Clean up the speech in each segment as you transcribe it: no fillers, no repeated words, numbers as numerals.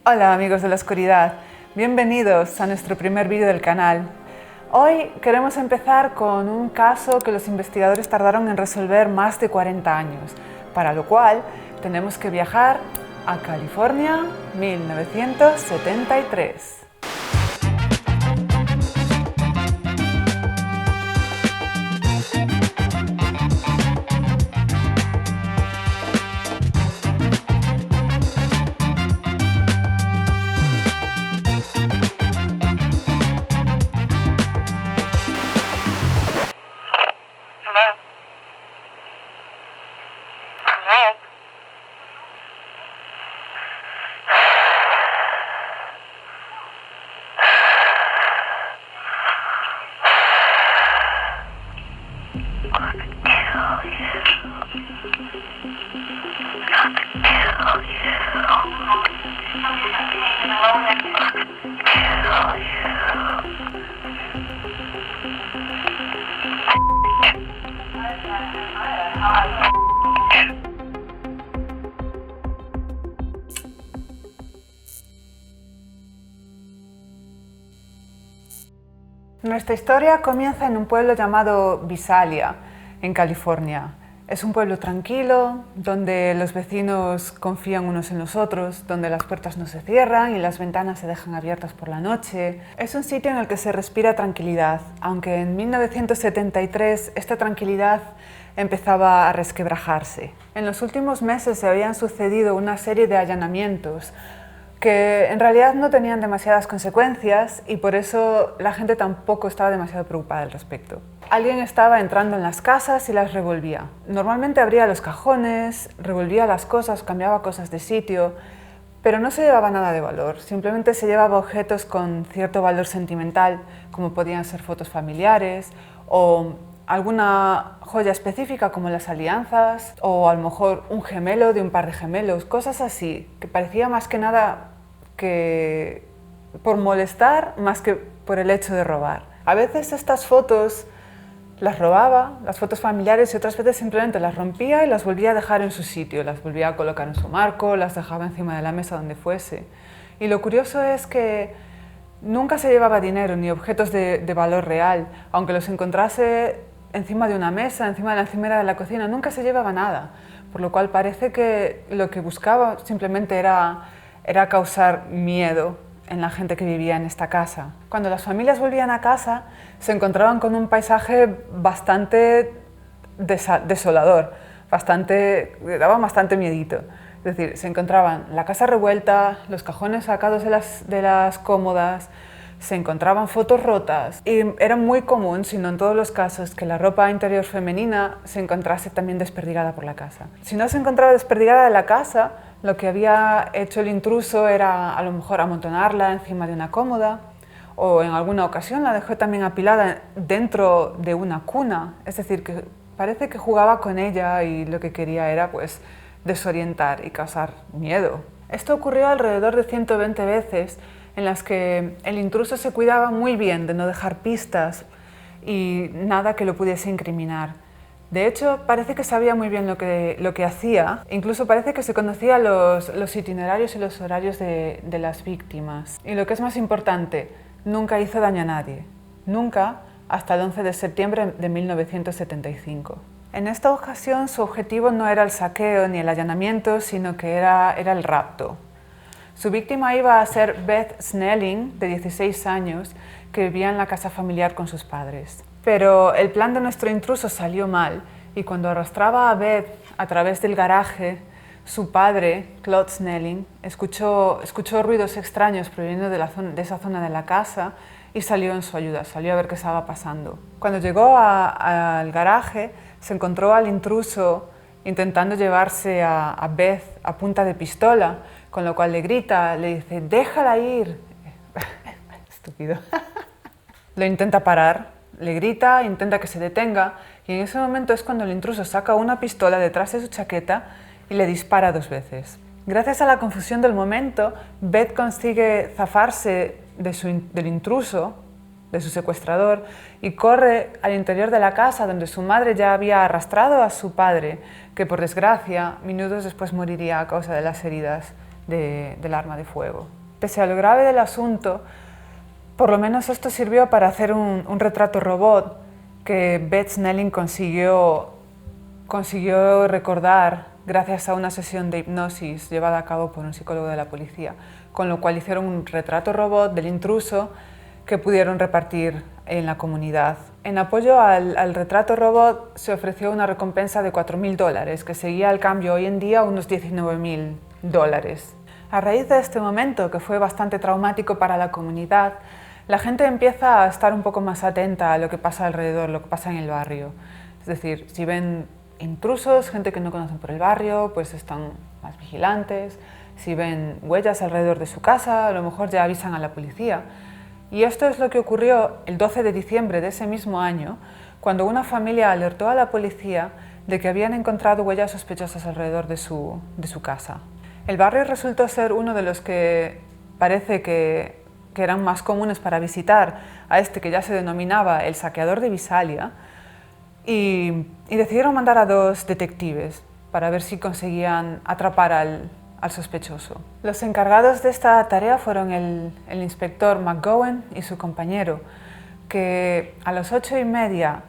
Hola amigos de la oscuridad, bienvenidos a nuestro primer vídeo del canal. Hoy queremos empezar con un caso que los investigadores tardaron en resolver más de 40 años, para lo cual tenemos que viajar a California, 1973. Nuestra historia comienza en un pueblo llamado Visalia, en California. Es un pueblo tranquilo, donde los vecinos confían unos en los otros, donde las puertas no se cierran y las ventanas se dejan abiertas por la noche. Es un sitio en el que se respira tranquilidad, aunque en 1973 esta tranquilidad empezaba a resquebrajarse. En los últimos meses se habían sucedido una serie de allanamientos que en realidad no tenían demasiadas consecuencias y por eso la gente tampoco estaba demasiado preocupada al respecto. Alguien estaba entrando en las casas y las revolvía. Normalmente abría los cajones, revolvía las cosas, cambiaba cosas de sitio, pero no se llevaba nada de valor, simplemente se llevaba objetos con cierto valor sentimental, como podían ser fotos familiares o alguna joya específica como las alianzas o a lo mejor un gemelo de un par de gemelos, cosas así, que parecía más que nada que por molestar más que por el hecho de robar. A veces estas fotos las robaba, las fotos familiares, y otras veces simplemente las rompía y las volvía a dejar en su sitio, las volvía a colocar en su marco, las dejaba encima de la mesa donde fuese. Y lo curioso es que nunca se llevaba dinero ni objetos de valor real, aunque los encontrase encima de una mesa, encima de la encimera de la cocina, nunca se llevaba nada, por lo cual parece que lo que buscaba simplemente era causar miedo en la gente que vivía en esta casa. Cuando las familias volvían a casa, se encontraban con un paisaje bastante desolador, daba bastante miedito. Es decir, se encontraban la casa revuelta, los cajones sacados de las cómodas, se encontraban fotos rotas y era muy común, si no en todos los casos, que la ropa interior femenina se encontrase también desperdigada por la casa. Si no se encontraba desperdigada de la casa, lo que había hecho el intruso era a lo mejor amontonarla encima de una cómoda o en alguna ocasión la dejó también apilada dentro de una cuna. Es decir, que parece que jugaba con ella y lo que quería era pues desorientar y causar miedo. Esto ocurrió alrededor de 120 veces en las que el intruso se cuidaba muy bien de no dejar pistas y nada que lo pudiese incriminar. De hecho, parece que sabía muy bien lo que hacía, incluso parece que se conocía los itinerarios y los horarios de las víctimas. Y lo que es más importante, nunca hizo daño a nadie, nunca hasta el 11 de septiembre de 1975. En esta ocasión su objetivo no era el saqueo ni el allanamiento, sino que era el rapto. Su víctima iba a ser Beth Snelling, de 16 años, que vivía en la casa familiar con sus padres. Pero el plan de nuestro intruso salió mal y cuando arrastraba a Beth a través del garaje, su padre, Claude Snelling, escuchó ruidos extraños proveniendo de esa zona de la casa y salió en su ayuda, salió a ver qué estaba pasando. Cuando llegó al garaje, se encontró al intruso intentando llevarse a Beth a punta de pistola, con lo cual le grita, le dice, déjala ir. Estúpido. Lo intenta parar, le grita, intenta que se detenga y en ese momento es cuando el intruso saca una pistola detrás de su chaqueta y le dispara 2 veces. Gracias a la confusión del momento, Beth consigue zafarse del intruso, de su secuestrador, y corre al interior de la casa donde su madre ya había arrastrado a su padre, que por desgracia minutos después moriría a causa de las heridas del arma de fuego. Pese a lo grave del asunto, por lo menos esto sirvió para hacer un retrato robot que Beth Snelling consiguió recordar gracias a una sesión de hipnosis llevada a cabo por un psicólogo de la policía, con lo cual hicieron un retrato robot del intruso que pudieron repartir en la comunidad. En apoyo al retrato robot se ofreció una recompensa de $4.000, que seguía al cambio hoy en día unos $19.000. A raíz de este momento, que fue bastante traumático para la comunidad, la gente empieza a estar un poco más atenta a lo que pasa alrededor, lo que pasa en el barrio. Es decir, si ven intrusos, gente que no conocen por el barrio, pues están más vigilantes. Si ven huellas alrededor de su casa, a lo mejor ya avisan a la policía. Y esto es lo que ocurrió el 12 de diciembre de ese mismo año, cuando una familia alertó a la policía de que habían encontrado huellas sospechosas alrededor de su casa. El barrio resultó ser uno de los que parece que eran más comunes para visitar a este que ya se denominaba el saqueador de Visalia, y decidieron mandar a 2 detectives para ver si conseguían atrapar al sospechoso. Los encargados de esta tarea fueron el inspector McGowan y su compañero, que a las 8:30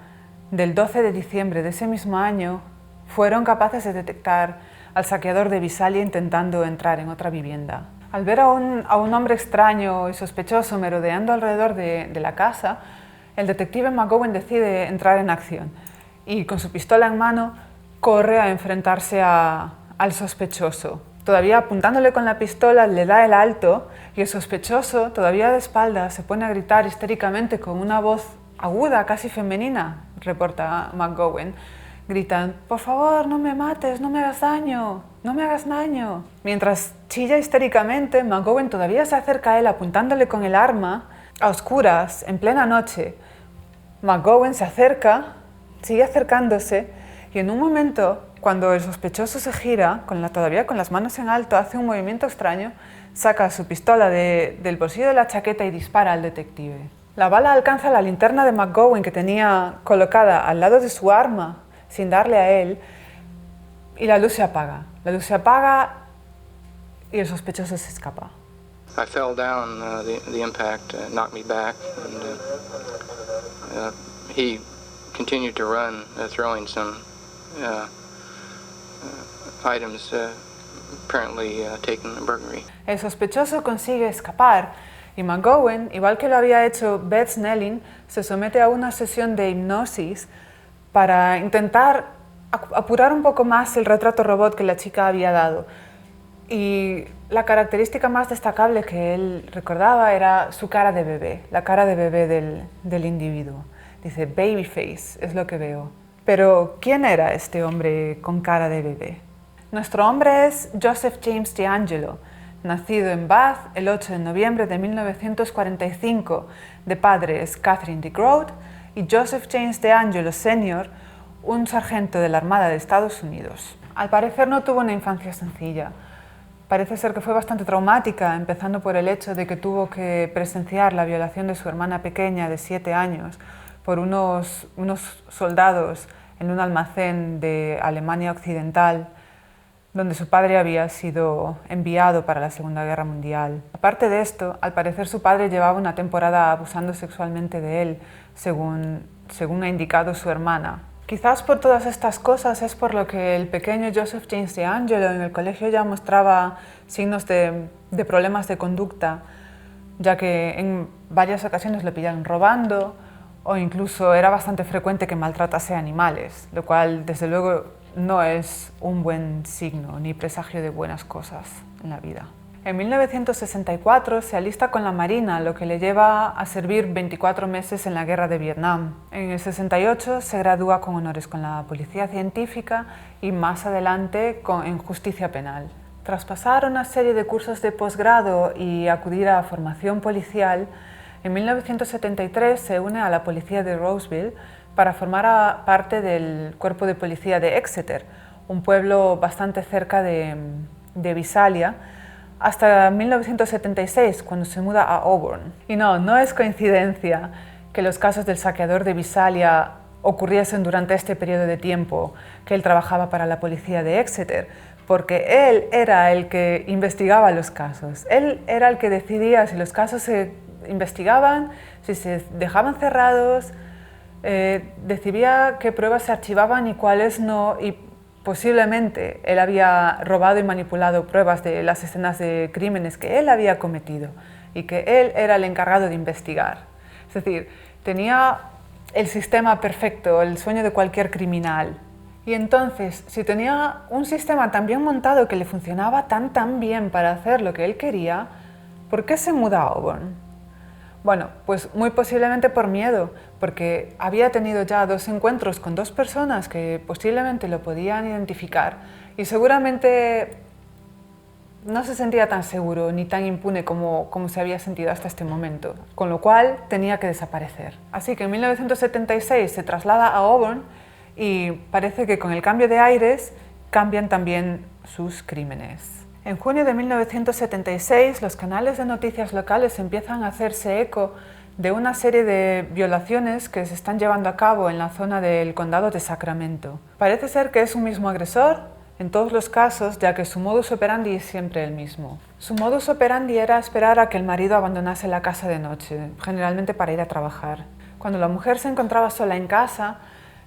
del 12 de diciembre de ese mismo año fueron capaces de detectar al saqueador de Visalia intentando entrar en otra vivienda. Al ver a un hombre extraño y sospechoso merodeando alrededor de la casa, el detective McGowan decide entrar en acción y con su pistola en mano corre a enfrentarse al sospechoso. Todavía apuntándole con la pistola le da el alto y el sospechoso, todavía de espaldas, se pone a gritar histéricamente con una voz aguda, casi femenina, reporta McGowan. Gritan: «Por favor, no me mates, no me hagas daño, no me hagas daño». Mientras chilla histéricamente, McGowan todavía se acerca a él apuntándole con el arma, a oscuras, en plena noche. McGowan se acerca, sigue acercándose, y en un momento, cuando el sospechoso se gira, todavía con las manos en alto, hace un movimiento extraño, saca su pistola del bolsillo de la chaqueta y dispara al detective. La bala alcanza la linterna de McGowan que tenía colocada al lado de su arma, sin darle a él, y la luz se apaga. La luz se apaga y el sospechoso se escapa. I fell down, the impact knocked me back, and he continued to run, throwing some items apparently taken in a burglary. El sospechoso consigue escapar y McGowan, igual que lo había hecho Beth Snelling, se somete a una sesión de hipnosis para intentar apurar un poco más el retrato robot que la chica había dado. Y la característica más destacable que él recordaba era su cara de bebé, la cara de bebé del individuo. Dice, baby face, es lo que veo. Pero, ¿quién era este hombre con cara de bebé? Nuestro hombre es Joseph James DeAngelo, nacido en Bath el 8 de noviembre de 1945, de padres Catherine DeGroat y Joseph James DeAngelo Sr., un sargento de la Armada de Estados Unidos. Al parecer no tuvo una infancia sencilla. Parece ser que fue bastante traumática, empezando por el hecho de que tuvo que presenciar la violación de su hermana pequeña de 7 años por unos soldados en un almacén de Alemania Occidental, donde su padre había sido enviado para la Segunda Guerra Mundial. Aparte de esto, al parecer su padre llevaba una temporada abusando sexualmente de él, según ha indicado su hermana. Quizás por todas estas cosas es por lo que el pequeño Joseph James DeAngelo en el colegio ya mostraba signos de problemas de conducta, ya que en varias ocasiones le pillaron robando o incluso era bastante frecuente que maltratase a animales, lo cual desde luego no es un buen signo ni presagio de buenas cosas en la vida. En 1964 se alista con la Marina, lo que le lleva a servir 24 meses en la Guerra de Vietnam. En el 68 se gradúa con honores con la Policía Científica y más adelante en Justicia Penal. Tras pasar una serie de cursos de posgrado y acudir a formación policial, en 1973 se une a la policía de Roseville para formar parte del cuerpo de policía de Exeter, un pueblo bastante cerca de Visalia, hasta 1976, cuando se muda a Auburn. Y no es coincidencia que los casos del saqueador de Visalia ocurriesen durante este periodo de tiempo que él trabajaba para la policía de Exeter, porque él era el que investigaba los casos. Él era el que decidía si los casos se investigaban, si se dejaban cerrados, decidía qué pruebas se archivaban y cuáles no, y posiblemente él había robado y manipulado pruebas de las escenas de crímenes que él había cometido y que él era el encargado de investigar. Es decir, tenía el sistema perfecto, el sueño de cualquier criminal. Y entonces, si tenía un sistema tan bien montado que le funcionaba tan bien para hacer lo que él quería, ¿por qué se muda a Auburn? Bueno, pues muy posiblemente por miedo, porque había tenido ya 2 encuentros con 2 personas que posiblemente lo podían identificar y seguramente no se sentía tan seguro ni tan impune como se había sentido hasta este momento, con lo cual tenía que desaparecer. Así que en 1976 se traslada a Auburn y parece que con el cambio de aires cambian también sus crímenes. En junio de 1976, los canales de noticias locales empiezan a hacerse eco de una serie de violaciones que se están llevando a cabo en la zona del condado de Sacramento. Parece ser que es un mismo agresor en todos los casos, ya que su modus operandi es siempre el mismo. Su modus operandi era esperar a que el marido abandonase la casa de noche, generalmente para ir a trabajar. Cuando la mujer se encontraba sola en casa,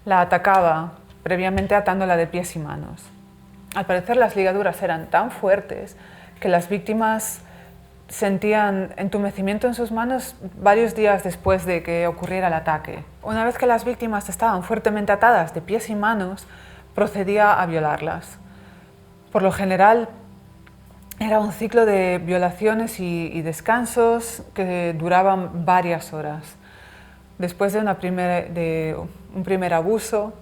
la atacaba, previamente atándola de pies y manos. Al parecer las ligaduras eran tan fuertes que las víctimas sentían entumecimiento en sus manos varios días después de que ocurriera el ataque. Una vez que las víctimas estaban fuertemente atadas de pies y manos, procedía a violarlas. Por lo general era un ciclo de violaciones y descansos que duraban varias horas. Después de un primer abuso,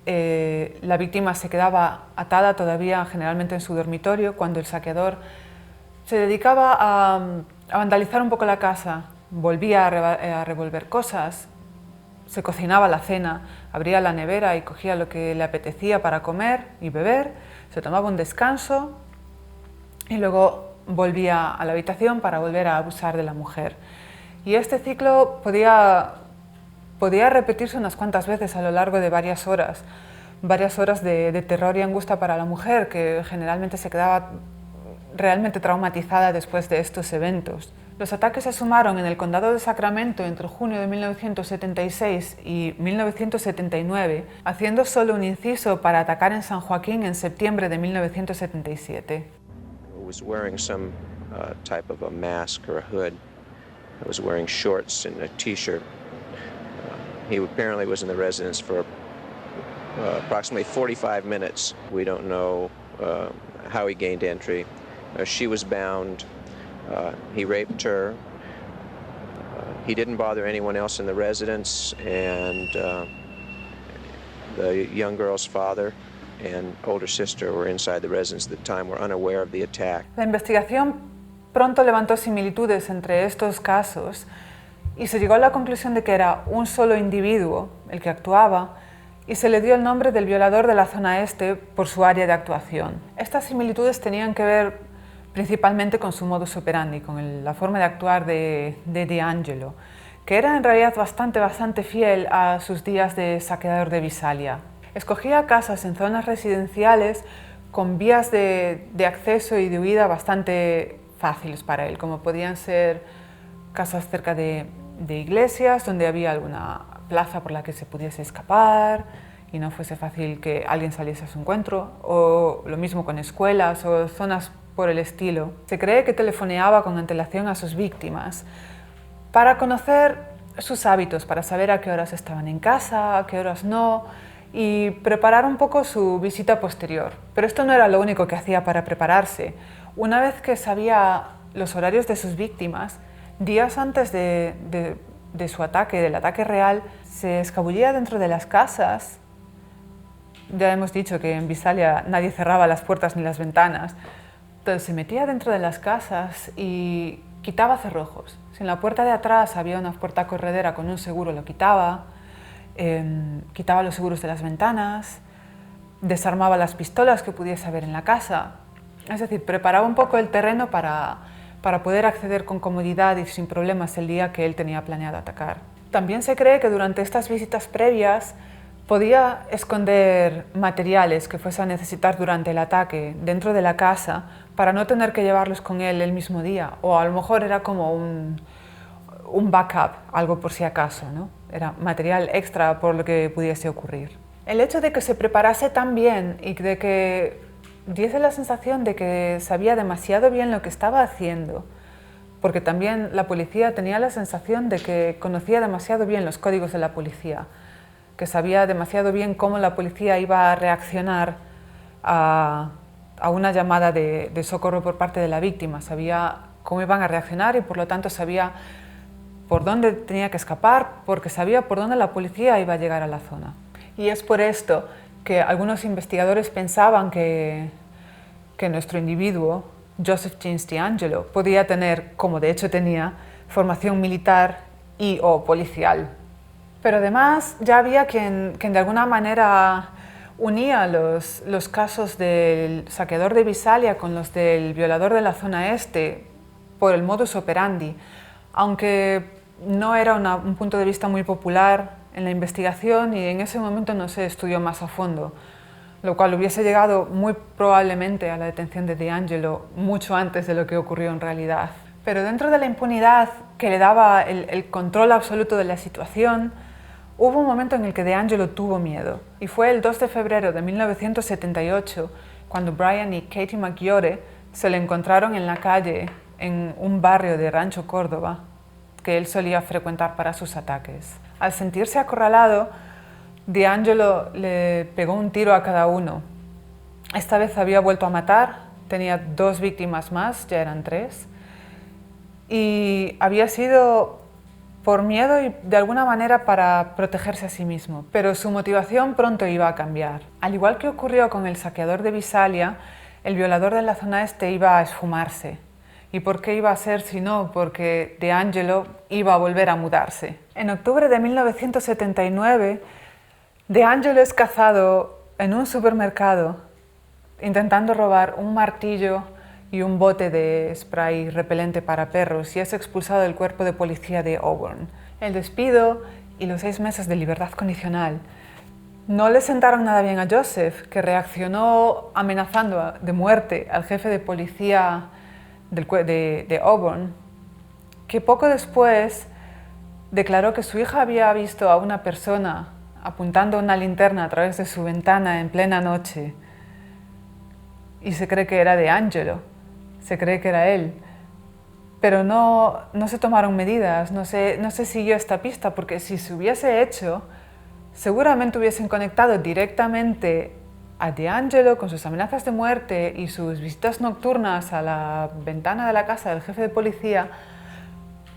la víctima se quedaba atada todavía generalmente en su dormitorio cuando el saqueador se dedicaba a vandalizar un poco la casa, volvía a revolver cosas, se cocinaba la cena, abría la nevera y cogía lo que le apetecía para comer y beber, se tomaba un descanso y luego volvía a la habitación para volver a abusar de la mujer. Y este ciclo podía repetirse unas cuantas veces a lo largo de varias horas de terror y angustia para la mujer, que generalmente se quedaba realmente traumatizada después de estos eventos. Los ataques se sumaron en el condado de Sacramento entre junio de 1976 y 1979, haciendo solo un inciso para atacar en San Joaquín en septiembre de 1977. Was wearing some type of a mask or a hood. I was wearing shorts and a t-shirt. He apparently was in the residence for approximately 45 minutes. We don't know how he gained entry. She was bound. He raped her. He didn't bother anyone else in the residence, and the young girl's father and older sister were inside the residence at the time, were unaware of the attack. La investigación pronto levantó similitudes entre estos casos y se llegó a la conclusión de que era un solo individuo el que actuaba y se le dio el nombre del violador de la zona este por su área de actuación. Estas similitudes tenían que ver principalmente con su modus operandi, con la forma de actuar de DeAngelo, que era en realidad bastante fiel a sus días de saqueador de Visalia. Escogía casas en zonas residenciales con vías de acceso y de huida bastante fáciles para él, como podían ser casas cerca de iglesias, donde había alguna plaza por la que se pudiese escapar y no fuese fácil que alguien saliese a su encuentro, o lo mismo con escuelas o zonas por el estilo. Se cree que telefoneaba con antelación a sus víctimas para conocer sus hábitos, para saber a qué horas estaban en casa, a qué horas no, y preparar un poco su visita posterior. Pero esto no era lo único que hacía para prepararse. Una vez que sabía los horarios de sus víctimas, días antes de su ataque, del ataque real, se escabullía dentro de las casas. Ya hemos dicho que en Visalia nadie cerraba las puertas ni las ventanas. Entonces se metía dentro de las casas y quitaba cerrojos. Si en la puerta de atrás había una puerta corredera con un seguro, lo quitaba. Quitaba los seguros de las ventanas, desarmaba las pistolas que pudiese haber en la casa. Es decir, preparaba un poco el terreno para poder acceder con comodidad y sin problemas el día que él tenía planeado atacar. También se cree que durante estas visitas previas Podía esconder materiales que fuese a necesitar durante el ataque dentro de la casa para no tener que llevarlos con él el mismo día, o a lo mejor era como un backup, algo por si acaso, ¿no? Era material extra por lo que pudiese ocurrir. El hecho de que se preparase tan bien y de que diese la sensación de que sabía demasiado bien lo que estaba haciendo, porque también la policía tenía la sensación de que conocía demasiado bien los códigos de la policía, que sabía demasiado bien cómo la policía iba a reaccionar a una llamada de socorro por parte de la víctima, sabía cómo iban a reaccionar y por lo tanto sabía por dónde tenía que escapar, porque sabía por dónde la policía iba a llegar a la zona. Y es por esto que algunos investigadores pensaban que nuestro individuo, Joseph James DeAngelo, podía tener, como de hecho tenía, formación militar y o policial. Pero además ya había quien de alguna manera unía los casos del saqueador de Visalia con los del violador de la zona este por el modus operandi, aunque no era un punto de vista muy popular en la investigación y en ese momento no se estudió más a fondo, lo cual hubiese llegado muy probablemente a la detención de DeAngelo mucho antes de lo que ocurrió en realidad. Pero dentro de la impunidad que le daba el control absoluto de la situación, hubo un momento en el que DeAngelo tuvo miedo, y fue el 2 de febrero de 1978 cuando Brian y Katie Maggiore se le encontraron en la calle en un barrio de Rancho Córdoba que él solía frecuentar para sus ataques. Al sentirse acorralado, DeAngelo le pegó un tiro a cada uno. Esta vez había vuelto a matar, tenía 2 víctimas más, ya eran 3, y había sido por miedo y de alguna manera para protegerse a sí mismo. Pero su motivación pronto iba a cambiar. Al igual que ocurrió con el saqueador de Visalia, el violador de la zona este iba a esfumarse. ¿Y por qué iba a ser si no? Porque DeAngelo iba a volver a mudarse. En octubre de 1979, DeAngelo es cazado en un supermercado intentando robar un martillo y un bote de spray repelente para perros y es expulsado del cuerpo de policía de Auburn. El despido y los 6 meses de libertad condicional no le sentaron nada bien a Joseph, que reaccionó amenazando de muerte al jefe de policía de Auburn, que poco después declaró que su hija había visto a una persona apuntando una linterna a través de su ventana en plena noche y se cree que era DeAngelo. Se cree que era él, pero no se tomaron medidas, no se siguió esta pista, porque si se hubiese hecho, seguramente hubiesen conectado directamente a DeAngelo con sus amenazas de muerte y sus visitas nocturnas a la ventana de la casa del jefe de policía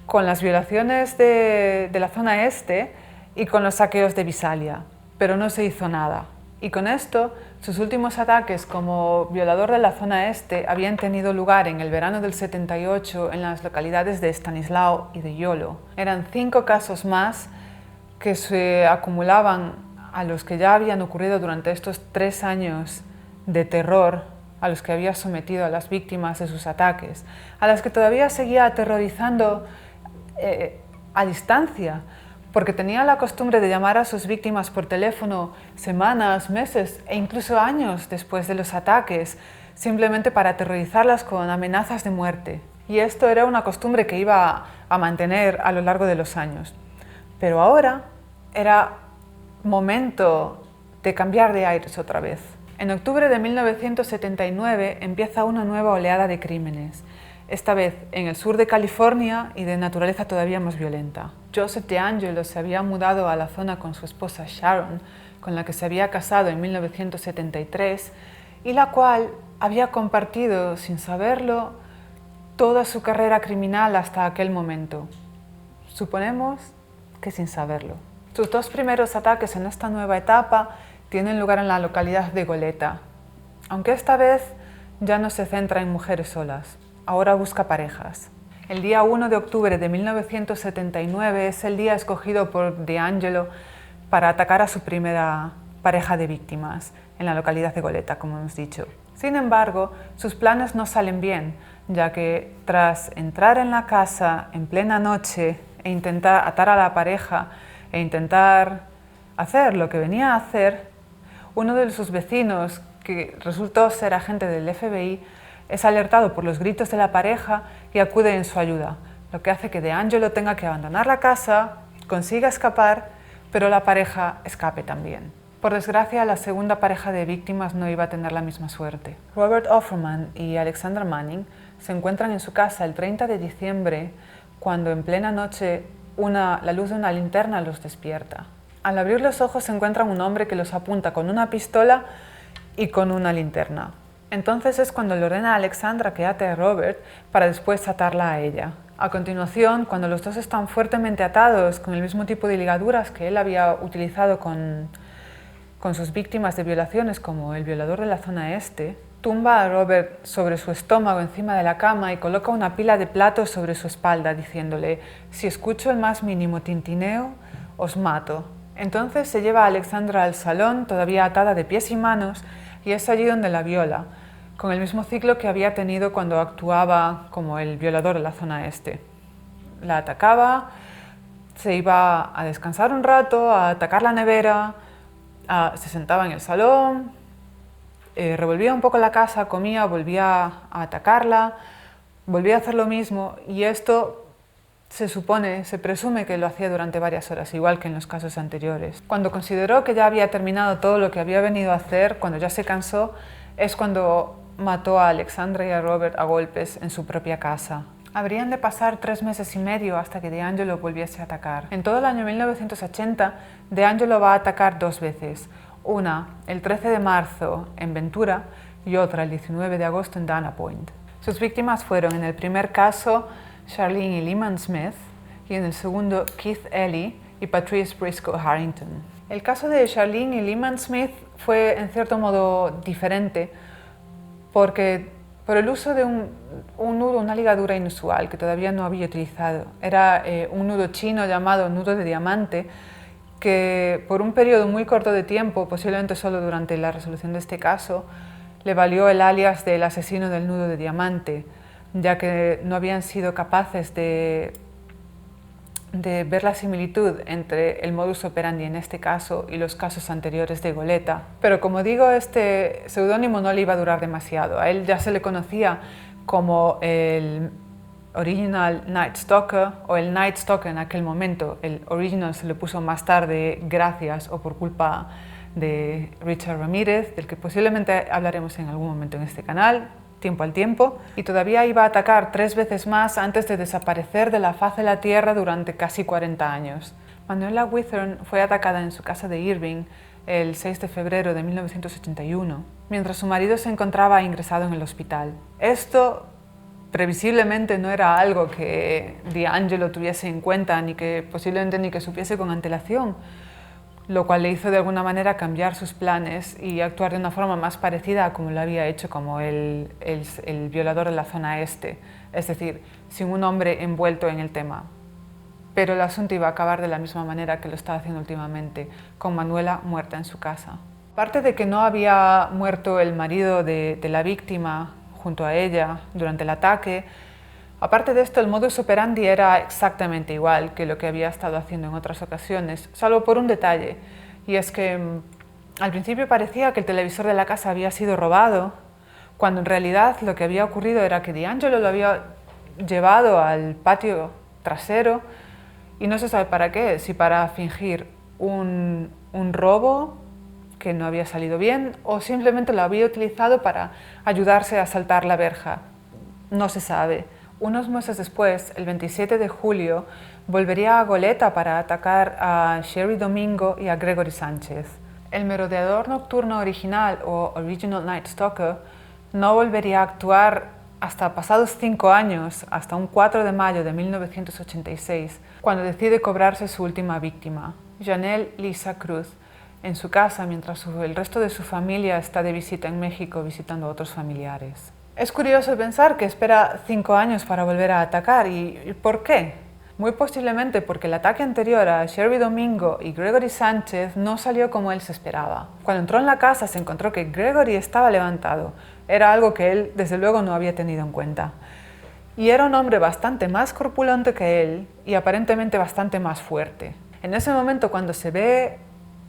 con las violaciones de la zona este y con los saqueos de Visalia, pero no se hizo nada. Y con esto, sus últimos ataques como violador de la zona este habían tenido lugar en el verano del 78 en las localidades de Stanislao y de Yolo. Eran 5 casos más que se acumulaban a los que ya habían ocurrido durante estos 3 años de terror a los que había sometido a las víctimas de sus ataques, a las que todavía seguía aterrorizando a distancia, porque tenía la costumbre de llamar a sus víctimas por teléfono semanas, meses e incluso años después de los ataques, simplemente para aterrorizarlas con amenazas de muerte. Y esto era una costumbre que iba a mantener a lo largo de los años. Pero ahora era momento de cambiar de aires otra vez. En octubre de 1979 empieza una nueva oleada de crímenes, esta vez en el sur de California y de naturaleza todavía más violenta. Joseph DeAngelo se había mudado a la zona con su esposa Sharon, con la que se había casado en 1973 y la cual había compartido, sin saberlo, toda su carrera criminal hasta aquel momento. Suponemos que sin saberlo. Sus 2 primeros ataques en esta nueva etapa tienen lugar en la localidad de Goleta, aunque esta vez ya no se centra en mujeres solas. Ahora busca parejas. El día 1 de octubre de 1979 es el día escogido por DeAngelo para atacar a su primera pareja de víctimas en la localidad de Goleta, como hemos dicho. Sin embargo, sus planes no salen bien, ya que tras entrar en la casa en plena noche e intentar atar a la pareja e intentar hacer lo que venía a hacer, uno de sus vecinos, que resultó ser agente del FBI, es alertado por los gritos de la pareja y acude en su ayuda, lo que hace que DeAngelo tenga que abandonar la casa, consiga escapar, pero la pareja escape también. Por desgracia, la segunda pareja de víctimas no iba a tener la misma suerte. Robert Offerman y Alexandra Manning se encuentran en su casa el 30 de diciembre, cuando en plena noche la luz de una linterna los despierta. Al abrir los ojos se encuentran un hombre que los apunta con una pistola y con una linterna. Entonces es cuando le ordena a Alexandra que ate a Robert para después atarla a ella. A continuación, cuando los dos están fuertemente atados con el mismo tipo de ligaduras que él había utilizado con sus víctimas de violaciones, como el violador de la zona este, tumba a Robert sobre su estómago encima de la cama y coloca una pila de platos sobre su espalda, diciéndole: «Si escucho el más mínimo tintineo, os mato». Entonces se lleva a Alexandra al salón, todavía atada de pies y manos, y es allí donde la viola, con el mismo ciclo que había tenido cuando actuaba como el violador de la zona este. La atacaba, se iba a descansar un rato, a atacar la nevera, se sentaba en el salón, revolvía un poco la casa, comía, volvía a atacarla, volvía a hacer lo mismo, y esto se presume que lo hacía durante varias horas, igual que en los casos anteriores. Cuando consideró que ya había terminado todo lo que había venido a hacer, cuando ya se cansó, es cuando mató a Alexandra y a Robert a golpes en su propia casa. Habrían de pasar 3 meses y medio hasta que DeAngelo volviese a atacar. En todo el año 1980, DeAngelo va a atacar 2 veces. Una, el 13 de marzo en Ventura, y otra el 19 de agosto en Dana Point. Sus víctimas fueron, en el primer caso, Charlene y Lyman Smith, y en el segundo, Keith Elley y Patrice Briscoe Harrington. El caso de Charlene y Lyman Smith fue, en cierto modo, diferente, porque por el uso de un nudo, una ligadura inusual que todavía no había utilizado. Era un nudo chino llamado nudo de diamante, que por un periodo muy corto de tiempo, posiblemente solo durante la resolución de este caso, le valió el alias del asesino del nudo de diamante, ya que no habían sido capaces de ver la similitud entre el modus operandi en este caso y los casos anteriores de Goleta. Pero como digo, este seudónimo no le iba a durar demasiado. A él ya se le conocía como el Original Night Stalker o el Night Stalker en aquel momento. El Original se le puso más tarde gracias o por culpa de Richard Ramírez, del que posiblemente hablaremos en algún momento en este canal, tiempo al tiempo, y todavía iba a atacar 3 veces más antes de desaparecer de la faz de la tierra durante casi 40 años. Manuela Withorn fue atacada en su casa de Irving el 6 de febrero de 1981, mientras su marido se encontraba ingresado en el hospital. Esto previsiblemente no era algo que DeAngelo tuviese en cuenta, ni que posiblemente ni que supiese con antelación, lo cual le hizo de alguna manera cambiar sus planes y actuar de una forma más parecida a como lo había hecho como el violador de la zona este, es decir, sin un hombre envuelto en el tema. Pero el asunto iba a acabar de la misma manera que lo estaba haciendo últimamente, con Manuela muerta en su casa. Aparte de que no había muerto el marido de la víctima junto a ella durante el ataque, aparte de esto, el modus operandi era exactamente igual que lo que había estado haciendo en otras ocasiones, salvo por un detalle, y es que al principio parecía que el televisor de la casa había sido robado, cuando en realidad lo que había ocurrido era que DeAngelo lo había llevado al patio trasero, y no se sabe para qué, si para fingir un robo que no había salido bien, o simplemente lo había utilizado para ayudarse a saltar la verja. No se sabe. Unos meses después, el 27 de julio, volvería a Goleta para atacar a Sherry Domingo y a Gregory Sánchez. El merodeador nocturno original, o Original Night Stalker, no volvería a actuar hasta pasados 5 años, hasta un 4 de mayo de 1986, cuando decide cobrarse su última víctima, Janelle Lisa Cruz, en su casa mientras el resto de su familia está de visita en México visitando a otros familiares. Es curioso pensar que espera 5 años para volver a atacar. ¿Y por qué? Muy posiblemente porque el ataque anterior a Sherry Domingo y Gregory Sánchez no salió como él se esperaba. Cuando entró en la casa se encontró que Gregory estaba levantado. Era algo que él, desde luego, no había tenido en cuenta. Y era un hombre bastante más corpulento que él y aparentemente bastante más fuerte. En ese momento, cuando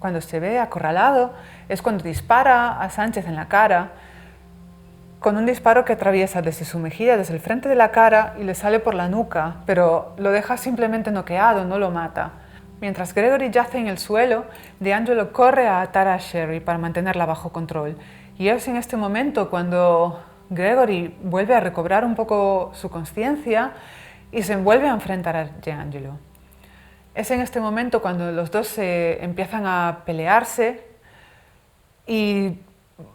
cuando se ve acorralado, es cuando dispara a Sánchez en la cara, con un disparo que atraviesa desde su mejilla, desde el frente de la cara y le sale por la nuca, pero lo deja simplemente noqueado, no lo mata. Mientras Gregory yace en el suelo, DeAngelo corre a atar a Sherry para mantenerla bajo control. Y es en este momento cuando Gregory vuelve a recobrar un poco su conciencia y se vuelve a enfrentar a DeAngelo. Es en este momento cuando los dos se empiezan a pelearse y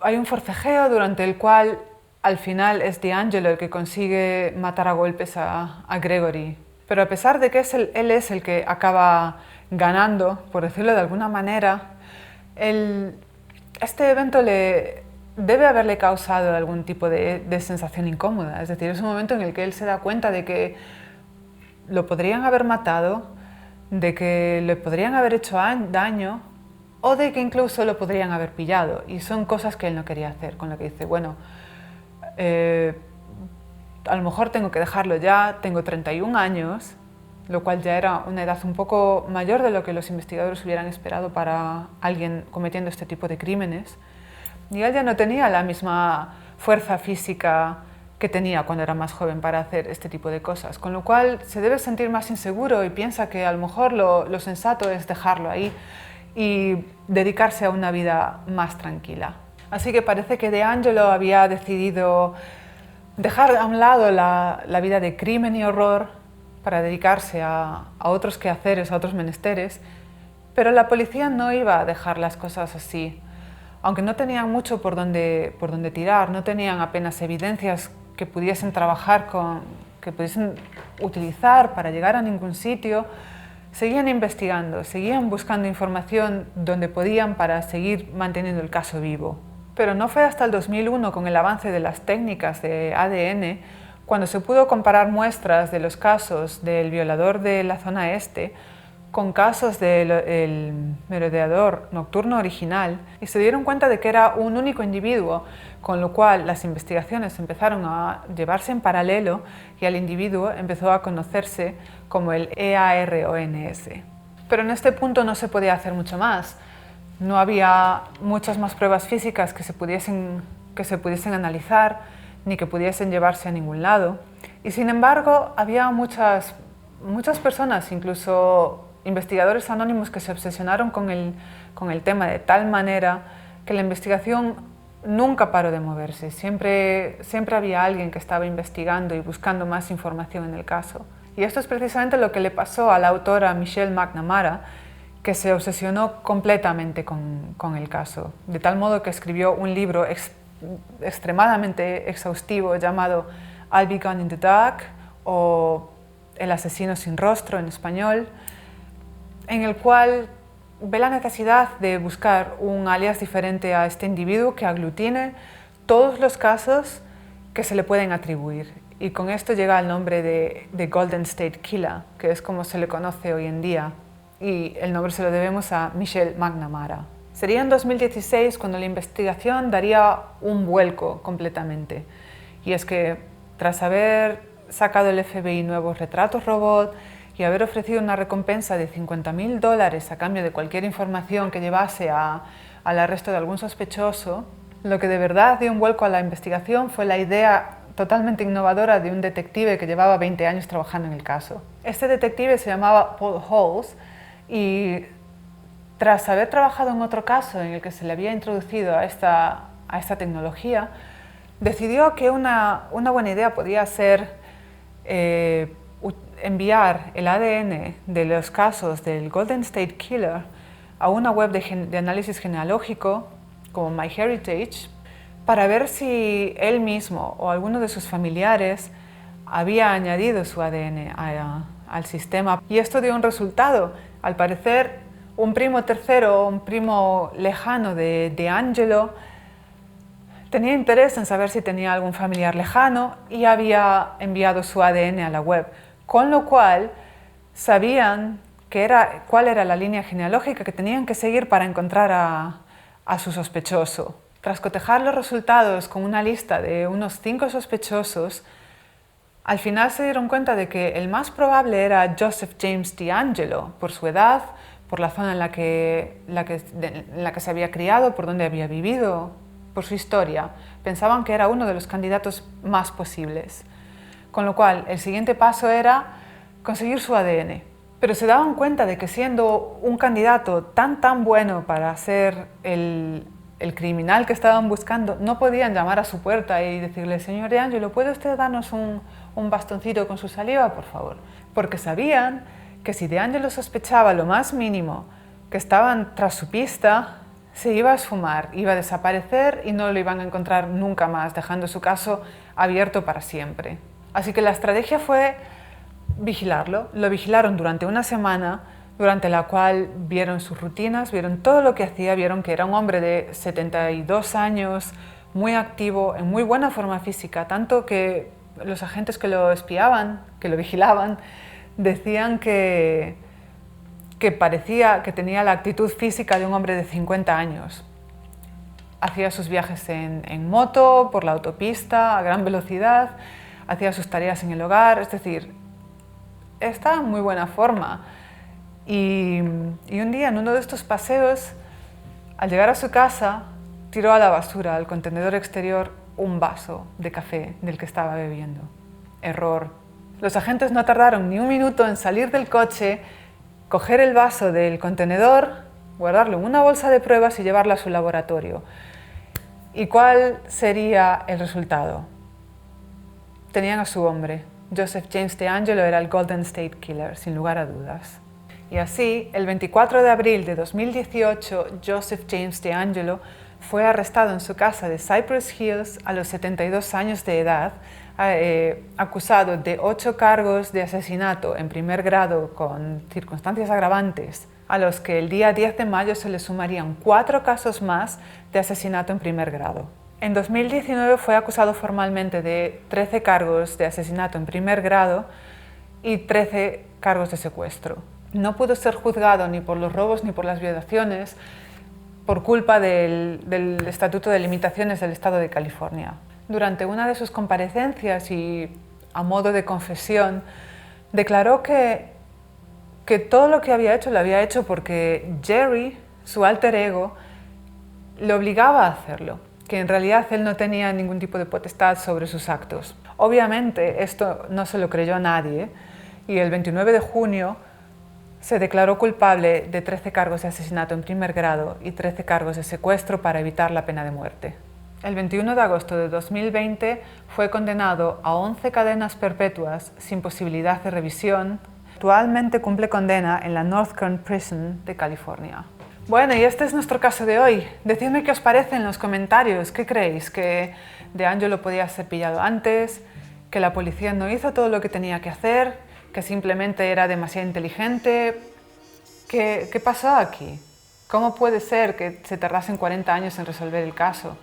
hay un forcejeo durante el cual al final es DeAngelo el que consigue matar a golpes a Gregory. Pero a pesar de que él es el que acaba ganando, por decirlo de alguna manera, este evento debe haberle causado algún tipo de sensación incómoda. Es decir, es un momento en el que él se da cuenta de que lo podrían haber matado, de que le podrían haber hecho daño o de que incluso lo podrían haber pillado. Y son cosas que él no quería hacer, con lo que dice, bueno, a lo mejor tengo que dejarlo ya, tengo 31 años, lo cual ya era una edad un poco mayor de lo que los investigadores hubieran esperado para alguien cometiendo este tipo de crímenes. Y él ya no tenía la misma fuerza física que tenía cuando era más joven para hacer este tipo de cosas, con lo cual se debe sentir más inseguro y piensa que a lo mejor lo sensato es dejarlo ahí y dedicarse a una vida más tranquila. Así que parece que DeAngelo había decidido dejar a un lado la vida de crimen y horror para dedicarse a otros quehaceres, a otros menesteres, pero la policía no iba a dejar las cosas así. Aunque no tenían mucho por donde tirar, no tenían apenas evidencias que pudiesen trabajar que pudiesen utilizar para llegar a ningún sitio, seguían investigando, seguían buscando información donde podían para seguir manteniendo el caso vivo. Pero no fue hasta el 2001, con el avance de las técnicas de ADN, cuando se pudo comparar muestras de los casos del violador de la zona este con casos del merodeador nocturno original y se dieron cuenta de que era un único individuo, con lo cual las investigaciones empezaron a llevarse en paralelo y al individuo empezó a conocerse como el EARONS. Pero en este punto no se podía hacer mucho más. No había muchas más pruebas físicas que se pudiesen analizar ni que pudiesen llevarse a ningún lado. Y sin embargo, había muchas personas, incluso investigadores anónimos, que se obsesionaron con el tema de tal manera que la investigación nunca paró de moverse. Siempre había alguien que estaba investigando y buscando más información en el caso. Y esto es precisamente lo que le pasó a la autora Michelle McNamara, que se obsesionó completamente con el caso, de tal modo que escribió un libro extremadamente exhaustivo llamado I'll Be Gone in the Dark, o El asesino sin rostro en español, en el cual ve la necesidad de buscar un alias diferente a este individuo que aglutine todos los casos que se le pueden atribuir. Y con esto llega al nombre de Golden State Killer, que es como se le conoce hoy en día. Y el nombre se lo debemos a Michelle McNamara. Sería en 2016 cuando la investigación daría un vuelco completamente. Y es que tras haber sacado el FBI nuevos retratos robot y haber ofrecido una recompensa de $50.000 a cambio de cualquier información que llevase al arresto de algún sospechoso, lo que de verdad dio un vuelco a la investigación fue la idea totalmente innovadora de un detective que llevaba 20 años trabajando en el caso. Este detective se llamaba Paul Halls y tras haber trabajado en otro caso en el que se le había introducido a esta tecnología, decidió que una buena idea podía ser enviar el ADN de los casos del Golden State Killer a una web de análisis genealógico como MyHeritage para ver si él mismo o alguno de sus familiares había añadido su ADN al sistema. Y esto dio un resultado. Al parecer, un primo tercero, un primo lejano de DeAngelo, tenía interés en saber si tenía algún familiar lejano y había enviado su ADN a la web, con lo cual sabían cuál era la línea genealógica que tenían que seguir para encontrar a su sospechoso. Tras cotejar los resultados con una lista de unos 5 sospechosos, al final se dieron cuenta de que el más probable era Joseph James DeAngelo, por su edad, por la zona en la que se había criado, por donde había vivido, por su historia. Pensaban que era uno de los candidatos más posibles. Con lo cual, el siguiente paso era conseguir su ADN. Pero se daban cuenta de que siendo un candidato tan bueno para ser el criminal que estaban buscando, no podían llamar a su puerta y decirle: señor DeAngelo, ¿puede usted darnos un bastoncito con su saliva, por favor? Porque sabían que si DeAngelo sospechaba lo más mínimo que estaban tras su pista, se iba a esfumar, iba a desaparecer y no lo iban a encontrar nunca más, dejando su caso abierto para siempre. Así que la estrategia fue vigilarlo. Lo vigilaron durante una semana, durante la cual vieron sus rutinas, vieron todo lo que hacía, vieron que era un hombre de 72 años, muy activo, en muy buena forma física, tanto que los agentes que lo espiaban, que lo vigilaban, decían que parecía que tenía la actitud física de un hombre de 50 años. Hacía sus viajes en moto, por la autopista, a gran velocidad, hacía sus tareas en el hogar, es decir, estaba en muy buena forma. Y un día, en uno de estos paseos, al llegar a su casa, tiró a la basura, al contenedor exterior, un vaso de café del que estaba bebiendo. Error. Los agentes no tardaron ni un minuto en salir del coche, coger el vaso del contenedor, guardarlo en una bolsa de pruebas y llevarlo a su laboratorio. ¿Y cuál sería el resultado? Tenían a su hombre. Joseph James DeAngelo era el Golden State Killer, sin lugar a dudas. Y así, el 24 de abril de 2018, Joseph James DeAngelo fue arrestado en su casa de Cypress Hills a los 72 años de edad, acusado de 8 cargos de asesinato en primer grado con circunstancias agravantes, a los que el día 10 de mayo se le sumarían 4 casos más de asesinato en primer grado. En 2019 fue acusado formalmente de 13 cargos de asesinato en primer grado y 13 cargos de secuestro. No pudo ser juzgado ni por los robos ni por las violaciones por culpa del Estatuto de Limitaciones del Estado de California. Durante una de sus comparecencias y a modo de confesión, declaró que todo lo que había hecho lo había hecho porque Jerry, su alter ego, le obligaba a hacerlo, que en realidad él no tenía ningún tipo de potestad sobre sus actos. Obviamente esto no se lo creyó nadie y el 29 de junio se declaró culpable de 13 cargos de asesinato en primer grado y 13 cargos de secuestro para evitar la pena de muerte. El 21 de agosto de 2020 fue condenado a 11 cadenas perpetuas sin posibilidad de revisión. Actualmente cumple condena en la North Kern Prison de California. Bueno, y este es nuestro caso de hoy. Decidme qué os parece en los comentarios. ¿Qué creéis? ¿Que DeAngelo podía ser pillado antes? ¿Que la policía no hizo todo lo que tenía que hacer? ¿Que simplemente era demasiado inteligente? ¿Qué pasó aquí? ¿Cómo puede ser que se tardasen 40 años en resolver el caso?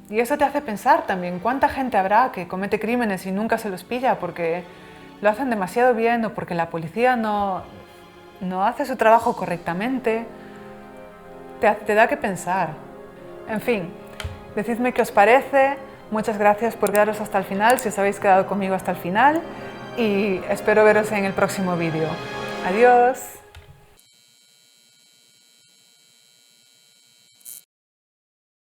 Y eso te hace pensar también, ¿cuánta gente habrá que comete crímenes y nunca se los pilla porque lo hacen demasiado bien o porque la policía no hace su trabajo correctamente? Te da que pensar. En fin, decidme qué os parece. Muchas gracias por quedaros hasta el final, si os habéis quedado conmigo hasta el final. Y espero veros en el próximo vídeo. Adiós.